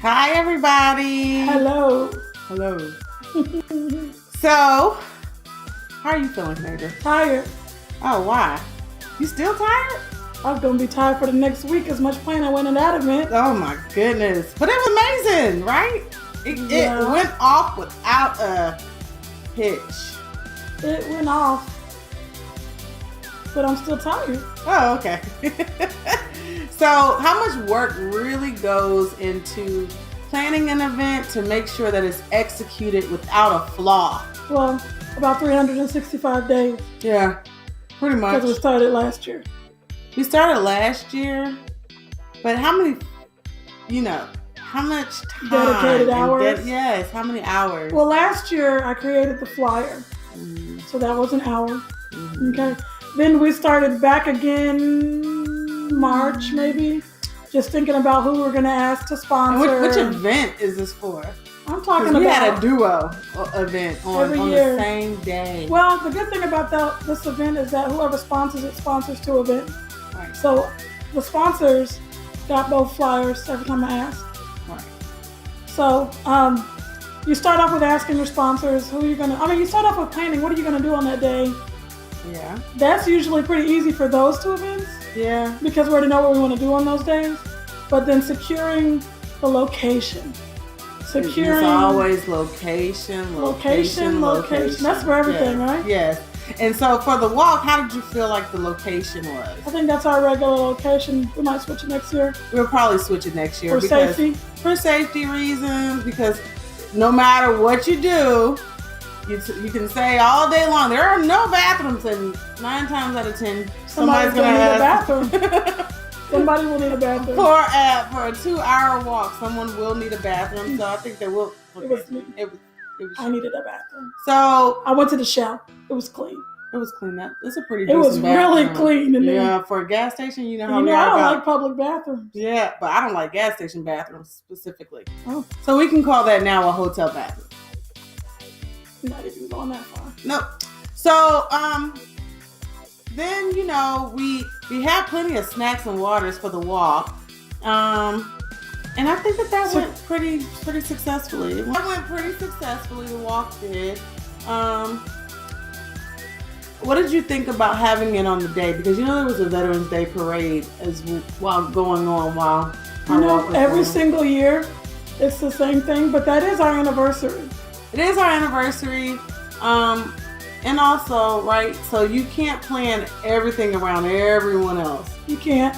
Hi, everybody. Hello. Hello. So, how are you feeling, Major? Tired. Oh, why? You still tired? I'm going to be tired for the next week. As much planning went in that event. Oh, my goodness. But it was amazing, right? It went off without a hitch. It went off. But I'm still tired. Oh, okay. So, how much work really goes into planning an event to make sure that it's executed without a flaw? Well, about 365 days. Yeah, pretty much. Because we started last year. We started last year, but how many, how much time? Dedicated hours? Yes, how many hours? Well, last year I created the flyer. Mm-hmm. So that was an hour. Mm-hmm. Okay. Then we started back again March, maybe. Just thinking about who we're going to ask to sponsor. And which event is this for? I'm talking about. We had a duo event on the same day. Well, the good thing about this event is that whoever sponsors it sponsors two events. Right. So the sponsors got both flyers every time I asked. Right. So you start off with asking your sponsors who you're you start off with planning. What are you going to do on that day? Yeah. That's usually pretty easy for those two events. Yeah. Because we already know what we want to do on those days. But then securing the location. It's always location. That's for everything, right? Yes. And so for the walk, how did you feel like the location was? I think that's our regular location. We might switch it next year. We'll probably switch it next year. For safety? For safety reasons, because no matter what you do, you can say all day long, there are no bathrooms, and 9 times out of 10, somebody's going to need a bathroom. Somebody will need a bathroom. For a 2-hour walk, someone will need a bathroom. So I think they will. It was me. It was I needed a bathroom. So I went to the shower. It was clean. It was clean. It's a pretty decent bathroom. It was really clean in there. Yeah, for a gas station, I don't like public bathrooms. Yeah, but I don't like gas station bathrooms specifically. Oh. So we can call that now a hotel bathroom. Not even going that far. Nope. So, then, we have plenty of snacks and waters for the walk. And I think that went pretty successfully. It went pretty successfully, the walk did. What did you think about having it on the day? Because there was a Veterans Day parade while going on while our walk was every going. Single year it's the same thing, but that is our anniversary. It is our anniversary. And also, right, so you can't plan everything around everyone else. You can't.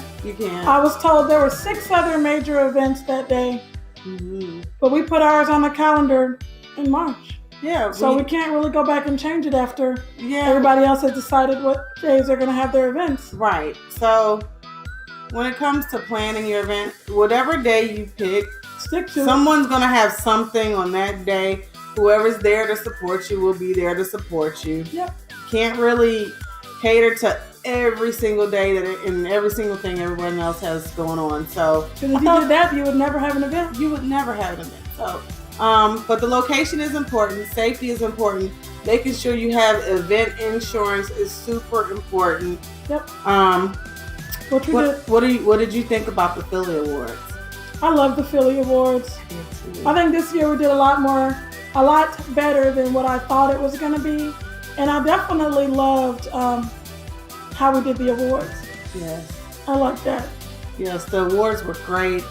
I was told there were 6 other major events that day. Mm-hmm. But we put ours on the calendar in March. Yeah. So we can't really go back and change it after everybody else has decided what days they're going to have their events. Right. So when it comes to planning your event, whatever day you pick, stick to someone's going to have something on that day. Whoever's there to support you will be there to support you. Yep. Can't really cater to every single day and every single thing everyone else has going on. So if you did that, you would never have an event. You would never have an event. So, but the location is important. Safety is important. Making sure you have event insurance is super important. Yep. What did you think about the Philly Awards? I love the Philly Awards. I think this year we did a lot better than what I thought it was going to be. And I definitely loved how we did the awards. Yes. I like that. Yes, the awards were great.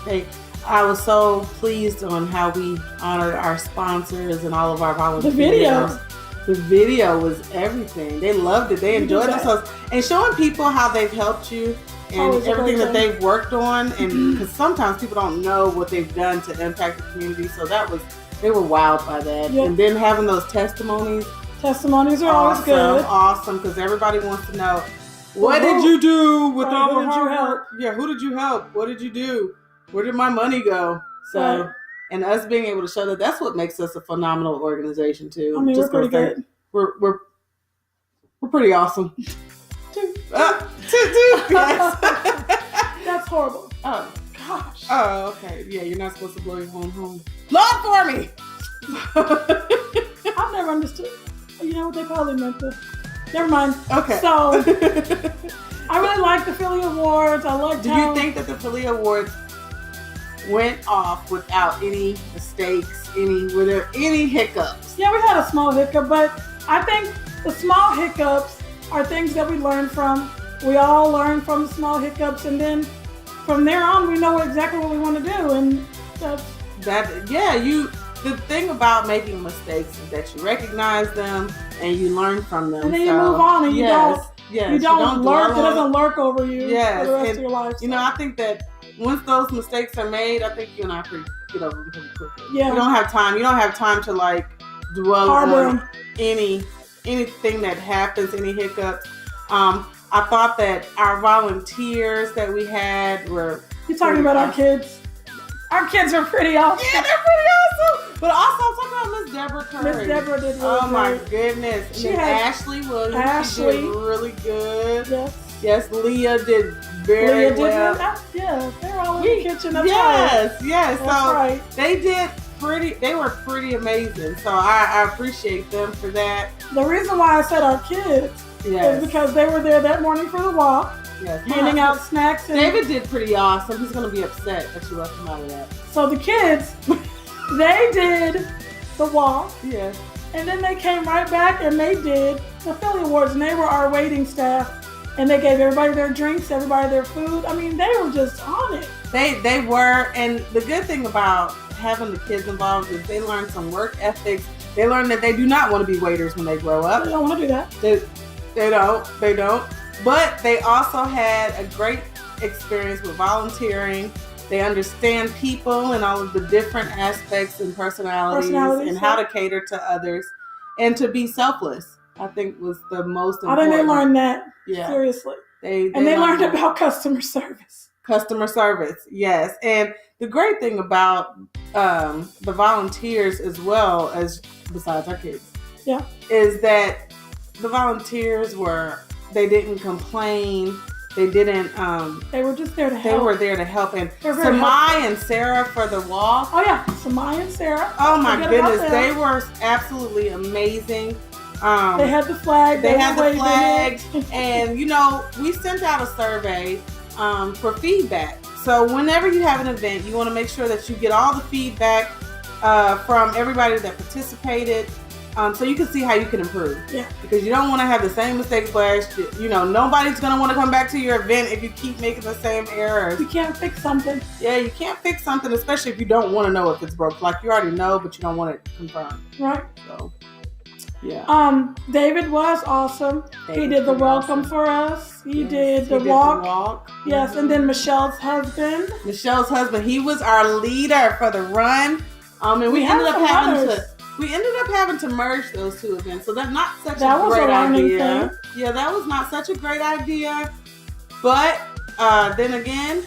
I was so pleased on how we honored our sponsors and all of our volunteers. The video was everything. They loved it. They enjoyed themselves. And showing people how they've helped you and everything that they've worked on. And because sometimes people don't know what they've done to impact the community. So they were wowed by that. Yep. And then having those testimonies. Testimonies are always good. Awesome, because everybody wants to know, what did you do with all the hard work? Yeah, who did you help? What did you do? Where did my money go? So, and us being able to show that's what makes us a phenomenal organization too. I mean, we're pretty good. We're pretty awesome. Yes. That's horrible. Oh gosh. Oh, okay. Yeah, you're not supposed to blow your own home. Lord for me. I've never understood. You know what they probably meant to. Never mind. Okay. So I really like the Philly Awards. I like. Do you think that the Philly Awards went off without any mistakes, were there any hiccups? Yeah, we had a small hiccup, but I think the small hiccups are things that we learn from. We all learn from the small hiccups, and then from there on, we know exactly what we want to do, and that's that. Yeah, the thing about making mistakes is that you recognize them and you learn from them, and then you move on, and you don't lurk. It doesn't lurk over you for the rest of your life. So. I think that once those mistakes are made, I think you and I get over them pretty quickly. Yeah, you don't have time. You don't have time to like dwell on anything that happens, any hiccups. I thought that our volunteers that we had were. You're talking about our kids. Our kids are pretty awesome. Yeah, they're pretty awesome. But also, I'm talking about Miss Deborah Curry. Miss Deborah did really Oh my goodness. And then Ashley Williams. She did really good. Yes, Leah did very well. Yeah, they're all in the kitchen. That's yes. That's so right. They were pretty amazing. So I appreciate them for that. The reason why I said our kids is because they were there that morning for the walk. Yes. Handing out snacks. David did pretty awesome. He's going to be upset that you left him out of that. So the kids, they did the walk. Yes. And then they came right back and they did the Philly Awards. And they were our waiting staff. And they gave everybody their drinks, everybody their food. I mean, they were just on it. They were. And the good thing about having the kids involved is they learn some work ethics. They learn that they do not want to be waiters when they grow up. They don't want to do that. They don't. But they also had a great experience with volunteering. They understand people and all of the different aspects and personalities and how to cater to others and to be selfless, I think was the most important. I think they learned that. Yeah. Seriously. They learned about customer service. Customer service, yes. And the great thing about the volunteers as well as besides our kids is that the volunteers they didn't complain. They didn't. They were just there to help. They were there to help. And Samai and Sarah for the walk. Oh yeah, Samai and Sarah. Oh my goodness, they were absolutely amazing. They had the flag. They had the flag, and we sent out a survey for feedback. So whenever you have an event, you want to make sure that you get all the feedback from everybody that participated. So you can see how you can improve. Yeah. Because you don't want to have the same mistakes last year. Nobody's going to want to come back to your event if you keep making the same errors. You can't fix something. Yeah, you can't fix something, especially if you don't want to know if it's broke. Like you already know, but you don't want it confirmed. Right. So, yeah. David was awesome. He did the welcome for us. He did the walk. Yes, and then Michelle's husband. He was our leader for the run. And we ended up having to merge those two events, so that's not such a great idea. Yeah, that was not such a great idea. But then again,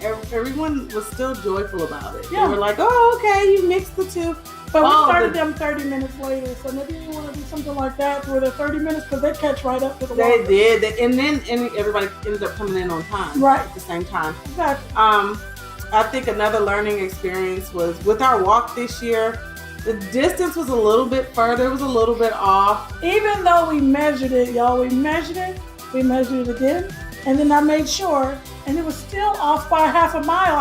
everyone was still joyful about it. Yeah. They were like, "Oh, okay, you mixed the two." But we started them 30 minutes later, so maybe you want to do something like that where they're 30 minutes because they catch right up to the walk. They did, and then everybody ended up coming in on time, right, at the same time. Exactly. I think another learning experience was with our walk this year. The distance was a little bit further. It was a little bit off. Even though we measured it, y'all. We measured it again. And then I made sure. And it was still off by half a mile.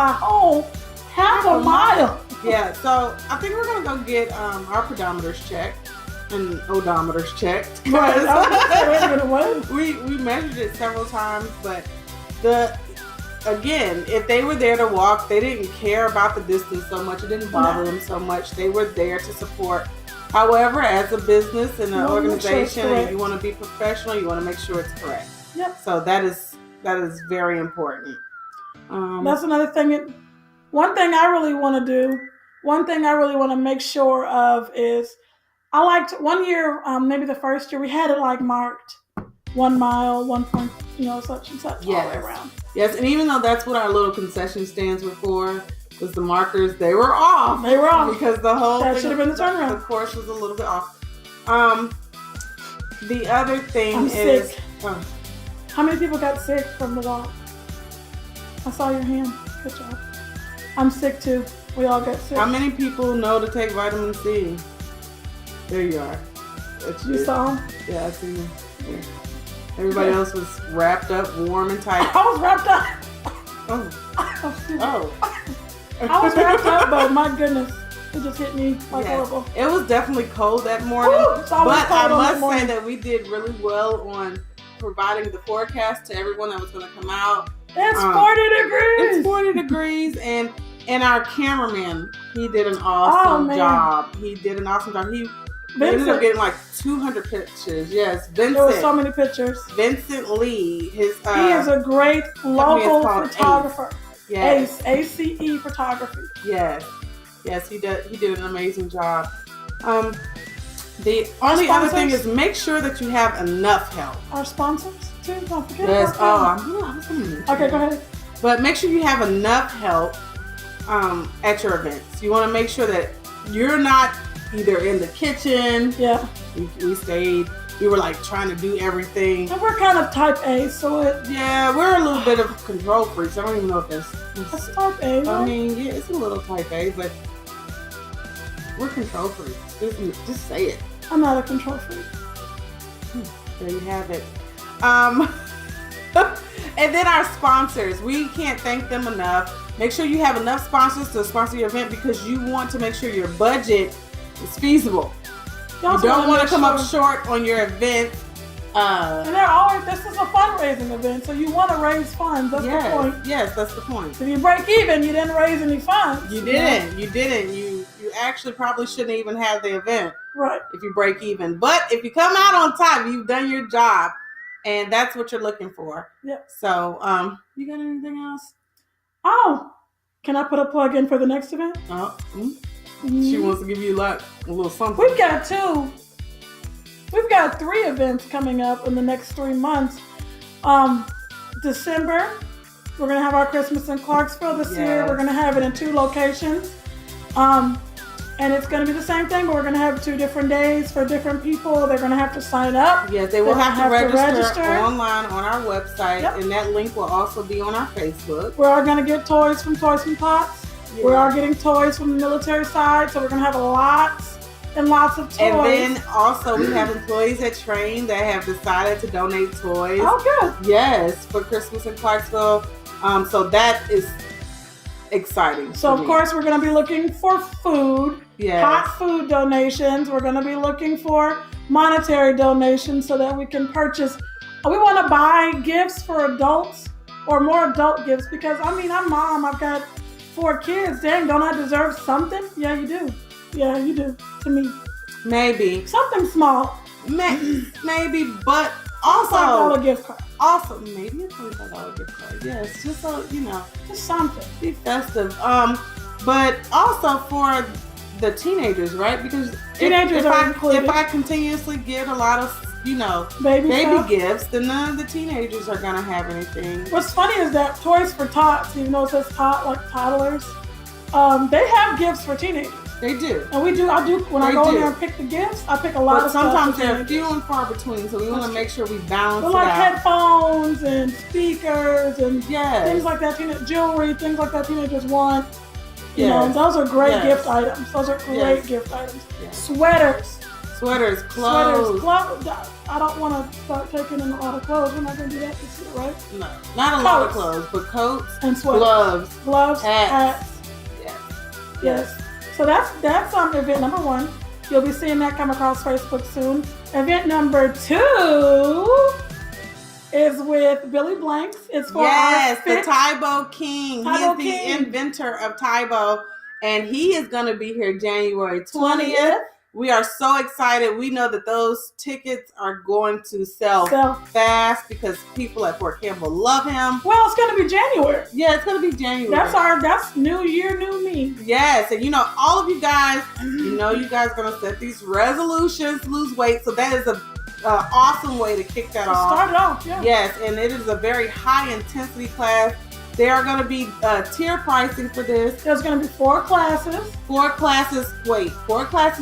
Half a mile. Yeah, so I think we're going to go get our pedometers checked and odometers checked. Right. We measured it several times, but again, if they were there to walk, they didn't care about the distance so much. It didn't bother them so much. They were there to support. However, as a business and an organization, and you want to be professional, you want to make sure it's correct. Yep. So that is very important. That's another thing. One thing I really want to make sure of is I liked one year, maybe the first year, we had it like marked 1 mile, 1 point, such and such all the way around. Yes, and even though that's what our little concession stands were for, was the markers, they were off. They were off. Because the whole that should have been the turnaround. The course was a little bit off. The other thing I'm is... sick. How many people got sick from the walk? I saw your hand. Good job. I'm sick too. We all got sick. How many people know to take vitamin C? There you are. You saw them? Yeah, I see them. Yeah. Everybody else was wrapped up, warm and tight. I was wrapped up. Oh. I was wrapped up, but my goodness, it just hit me like horrible. It was definitely cold that morning. Ooh, but I must say that we did really well on providing the forecast to everyone that was going to come out. It's 40 degrees. It's 40 degrees, and our cameraman, he did an awesome job. He did an awesome job. He ended up getting like 200 pictures. Yes, Vincent. There were so many pictures. Vincent Lee. He is a great local photographer. Yes. ACE photography. Yes. Yes, he did an amazing job. The only other thing is make sure that you have enough help. Our sponsors too. Don't forget. Yes. I was going to mention. Okay, go ahead. But make sure you have enough help at your events. You want to make sure that you're not either in the kitchen. Yeah. We were like trying to do everything. And we're kind of type A, so we're a little bit of control freaks. I don't even know if that's type A. Right? I mean, yeah, it's a little type A, but we're control freaks. Just say it. I'm not a control freak. There you have it. And then our sponsors, we can't thank them enough. Make sure you have enough sponsors to sponsor your event because you want to make sure your budget is feasible. You don't want to come up short on your event. And this is a fundraising event, so you want to raise funds. That's the point. Yes, that's the point. If you break even, you didn't raise any funds. You didn't. You didn't. You actually probably shouldn't even have the event. Right. If you break even. But if you come out on time, you've done your job. And that's what you're looking for. Yeah. So, you got anything else? Oh, can I put a plug in for the next event? Oh, she wants to give you a little something. We've got 3 events coming up in the next 3 months. December, we're going to have our Christmas in Clarksville this year. We're going to have it in 2 locations. And it's going to be the same thing, but we're going to have 2 different days for different people. They're going to have to sign up. Yes, they will have to register online on our website, and that link will also be on our Facebook. We are going to get toys from Toys from Tots. Yeah. We are getting toys from the military side, so we're going to have lots and lots of toys. And then also we have employees at Train that have decided to donate toys. Oh, good. Yes, for Christmas in Clarksville. So that is exciting. So of course we're going to be looking for food, hot food donations. We're going to be looking for monetary donations so that we can purchase. We want to buy gifts for adults or more adult gifts because I'm mom. I've got 4 kids. Dang, don't I deserve something? Yeah, you do. Yeah, you do. To me, maybe something small. Maybe, but also $25 gift card. Also, maybe a $25 gift card. Yes, just so just something. Be festive. But also for the teenagers, right? Because teenagers are included. If I continuously give a lot of baby gifts, then none of the teenagers are gonna have anything. What's funny is that Toys for Tots, even though it says like toddlers, they have gifts for teenagers. They do. And I do. When I go in there and pick the gifts, I pick a lot of stuff. But sometimes they're few and far between, so we want to make sure we balance it out. Like headphones and speakers and things like that. Jewelry, things like that teenagers want. You know, those are great gift items. Those are great gift items. Yes. Sweaters, clothes. I don't want to start taking in a lot of clothes. We're not going to do that this year, right? No, not a lot of clothes, but coats and sweaters. Gloves, hats. Yes. So that's event number 1. You'll be seeing that come across Facebook soon. Event number 2 is with Billy Blanks. It's for the Tybo King. He is the inventor of Tybo, and he is going to be here January 20th. We are so excited. We know that those tickets are going to sell fast because people at Fort Campbell love him. Well, it's going to be January. Yeah, it's going to be January. That's new year, new me. Yes, and all of you guys, you guys are going to set these resolutions, lose weight. So that is a awesome way to kick that off. Start it off, yeah. Yes, and it is a very high intensity class. There are going to be tier pricing for this. There's going to be 4 classes. 4 classes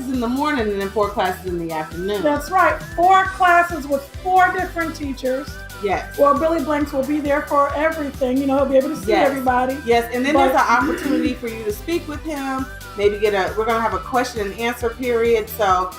in the morning and then 4 classes in the afternoon. That's right. 4 classes with 4 different teachers. Yes. Well, Billy Blanks will be there for everything. He'll be able to see everybody. Yes, and then there's an opportunity for you to speak with him. Maybe we're going to have a question and answer period. So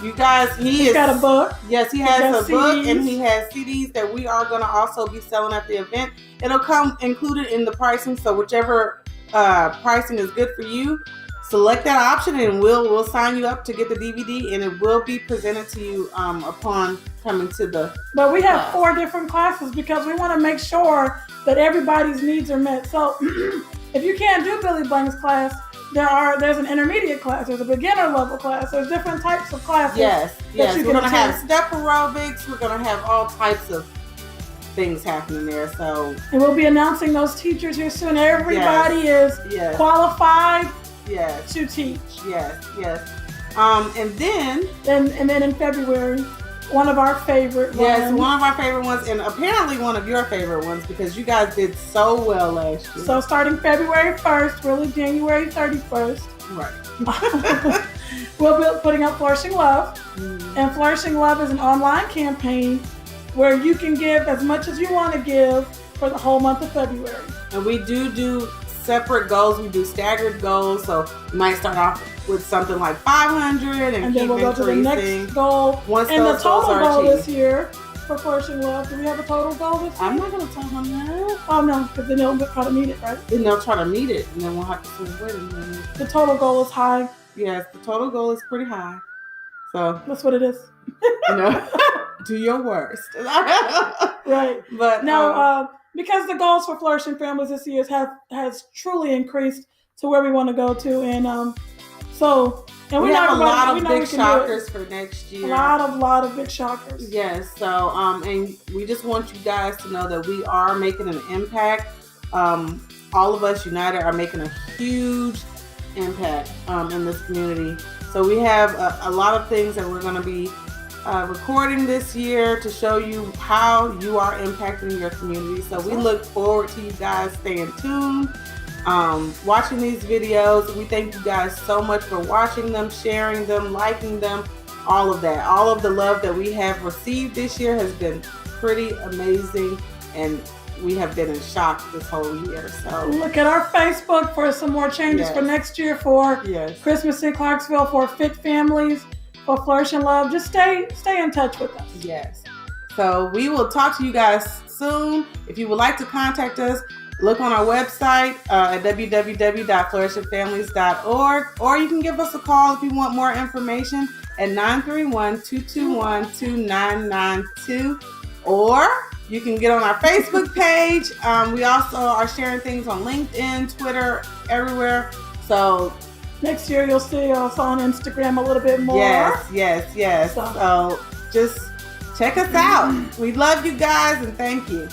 you guys, he's got a book. Yes, he has a book and he has CDs that we are going to also be selling at the event. It'll come included in the pricing. So whichever pricing is good for you, select that option and we'll sign you up to get the DVD, and it will be presented to you upon coming to the But we have class. 4 different classes because we want to make sure that everybody's needs are met. So if you can't do Billy Blank's class, there's an intermediate class, there's a beginner level class, there's different types of classes. Yes. We're going to have attend. step aerobics, we're going to have all types of things happening there. So, and we'll be announcing those teachers here soon. Everybody is qualified to teach. Yes. And then in February, one of our favorite ones. Yes, one of our favorite ones, and apparently one of your favorite ones because you guys did so well last year. So starting February 1st, really January 31st. Right. We'll be putting up Flourishing Love. Mm-hmm. And Flourishing Love is an online campaign where you can give as much as you want to give for the whole month of February. And we do separate goals. We do staggered goals. So you might start off with something like 500 and then keep we'll go to the next goal. Once and the total goal achieved. this year for Flourishing Love, do we have a total goal this year? I'm not going to tell them that. Oh, no, because then they'll try to meet it, right? Then they'll try to meet it, and then we'll have to say, wait a minute. The total goal is high. Yes, the total goal is pretty high. So that's what it is. Do your worst. Right. But now, because the goals for Flourishing Families this year has truly increased to where we want to go to, and we have a lot of big shockers for next year. A lot of big shockers. Yes. So and we just want you guys to know that we are making an impact. All of us united are making a huge impact in this community. So we have a lot of things that we're going to be recording this year to show you how you are impacting your community. So we look forward to you guys staying tuned, watching these videos. We thank you guys so much for watching them, sharing them, liking them, all of that. All of the love that we have received this year has been pretty amazing, and we have been in shock this whole year. So look at our Facebook for some more changes for next year for Christmas in Clarksville, for Fit Families, for Flourishing Love. Just stay in touch with us. Yes. So we will talk to you guys soon. If you would like to contact us, look on our website at www.flourishingfamilies.org, or you can give us a call if you want more information at 931-221-2992, or you can get on our Facebook page. We also are sharing things on LinkedIn, Twitter, everywhere. So next year you'll see us on Instagram a little bit more. Yes. So just check us out. We love you guys and thank you.